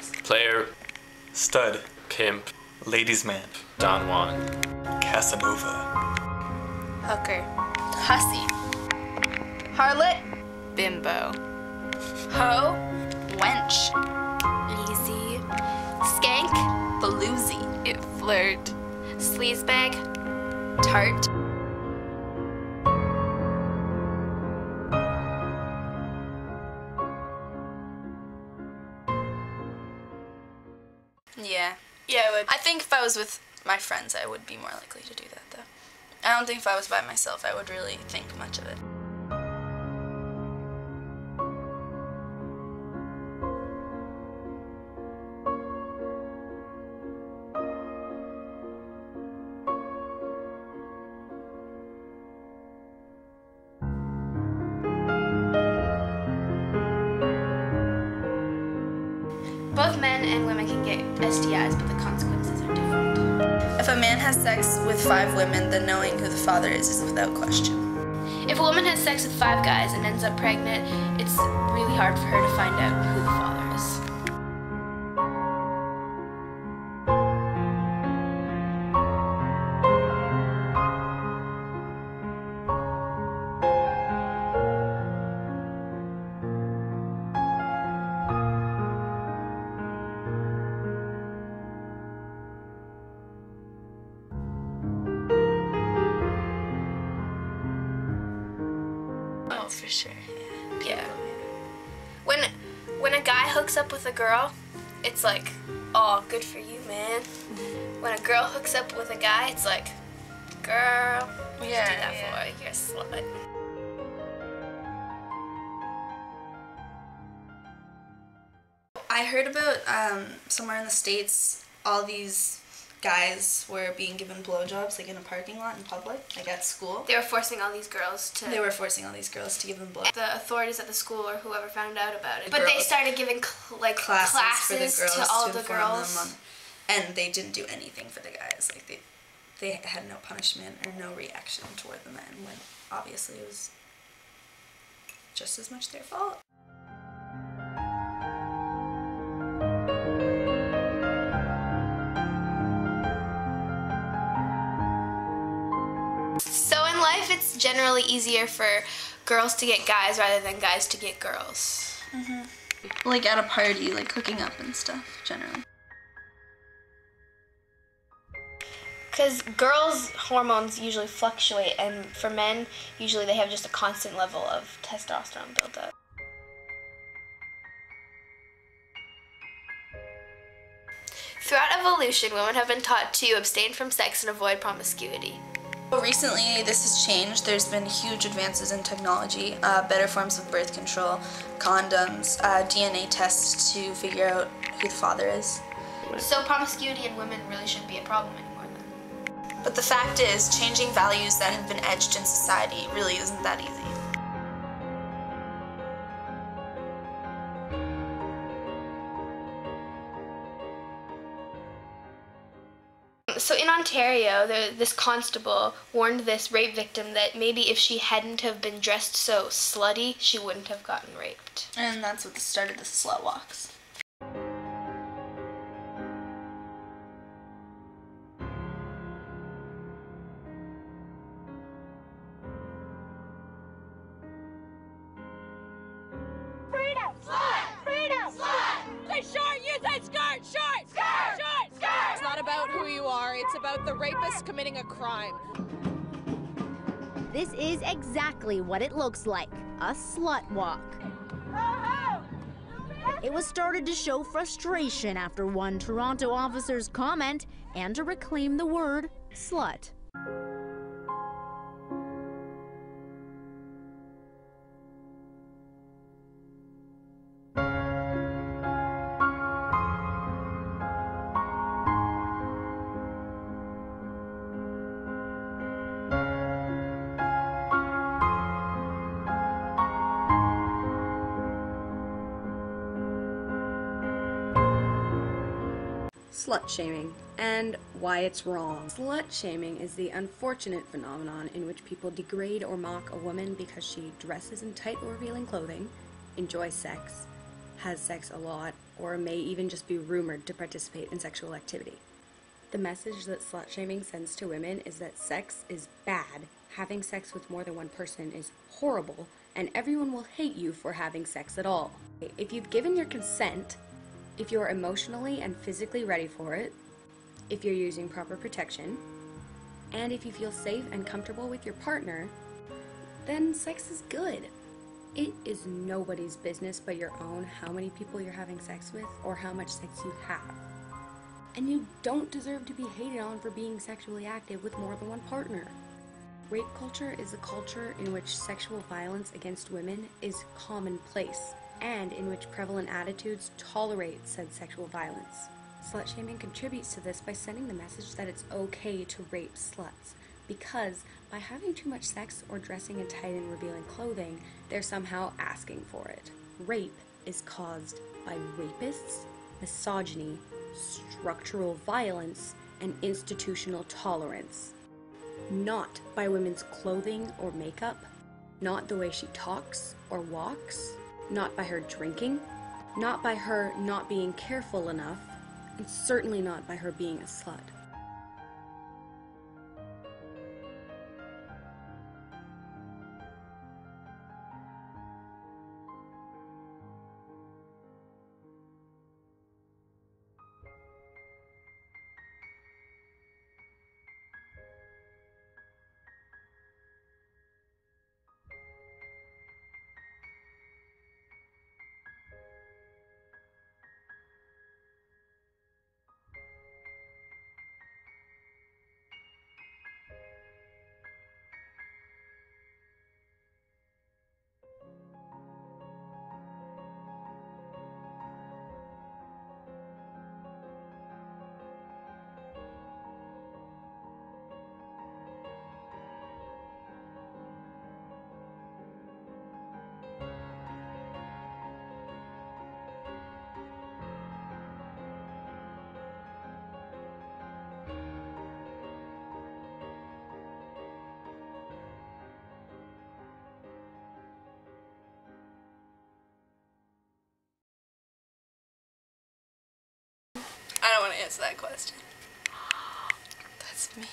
Sluts. Player. Stud. Pimp. Ladies' man. Don Juan. Casanova. Hooker. Hussy. Harlot. Bimbo. Hoe. Wench. Easy. Skank. Balloozy. Flirt. Sleazebag. Tart. Yeah. Yeah, I would. I think if I was with my friends, I would be more likely to do that, though. I don't think if I was by myself, I would really think much of it. Both men and women can get STIs, but the consequences are different. If a man has sex with 5 women, then knowing who the father is without question. If a woman has sex with 5 guys and ends up pregnant, it's really hard for her to find out who the father is. Oh, for sure. Yeah. When a guy hooks up with a girl, it's like, oh, good for you, man. When a girl hooks up with a guy, it's like, girl, what did you do that for? You're a slut. I heard about somewhere in the States, all these guys were being given blowjobs, like in a parking lot in public, like at school. They were forcing all these girls to... They were forcing all these girls to give them blowjobs. The authorities at the school or whoever found out about it. The But they girls. started giving classes For the girls to all the inform girls. them and they didn't do anything for the guys. Like they had no punishment or no reaction toward the men, when obviously it was just as much their fault. So in life, it's generally easier for girls to get guys rather than guys to get girls. Like at a party, like hooking up and stuff, generally. Because girls' hormones usually fluctuate, and for men, usually they have just a constant level of testosterone buildup. Throughout evolution, women have been taught to abstain from sex and avoid promiscuity. Recently, this has changed. There's been huge advances in technology, better forms of birth control, condoms, DNA tests to figure out who the father is. So promiscuity in women really shouldn't be a problem anymore then. But the fact is, changing values that have been etched in society really isn't that easy. So in Ontario, this constable warned this rape victim that maybe if she hadn't have been dressed so slutty, she wouldn't have gotten raped. And that's what started the slut walks. Freedom! Slut! Freedom! Slut! Say short, you say skirt! Short! Skirt! Short! Skirt! It's not about who you are, it's about the rapist committing a crime. This is exactly what it looks like, a slut walk. It was started to show frustration after one Toronto officer's comment and to reclaim the word slut. Slut shaming, and why it's wrong. Slut shaming is the unfortunate phenomenon in which people degrade or mock a woman because she dresses in tight or revealing clothing, enjoys sex, has sex a lot or may even just be rumored to participate in sexual activity. The message that slut shaming sends to women is that sex is bad, having sex with more than one person is horrible, and everyone will hate you for having sex at all. If you've given your consent, if you're emotionally and physically ready for it, if you're using proper protection, and if you feel safe and comfortable with your partner, then sex is good. It is nobody's business but your own how many people you're having sex with or how much sex you have. And you don't deserve to be hated on for being sexually active with more than one partner. Rape culture is a culture in which sexual violence against women is commonplace, and in which prevalent attitudes tolerate said sexual violence. Slut-shaming contributes to this by sending the message that it's okay to rape sluts, because by having too much sex or dressing in tight and revealing clothing, they're somehow asking for it. Rape is caused by rapists, misogyny, structural violence, and institutional tolerance. Not by women's clothing or makeup, not the way she talks or walks, not by her drinking, not by her not being careful enough, and certainly not by her being a slut. I don't want to answer that question. That's me.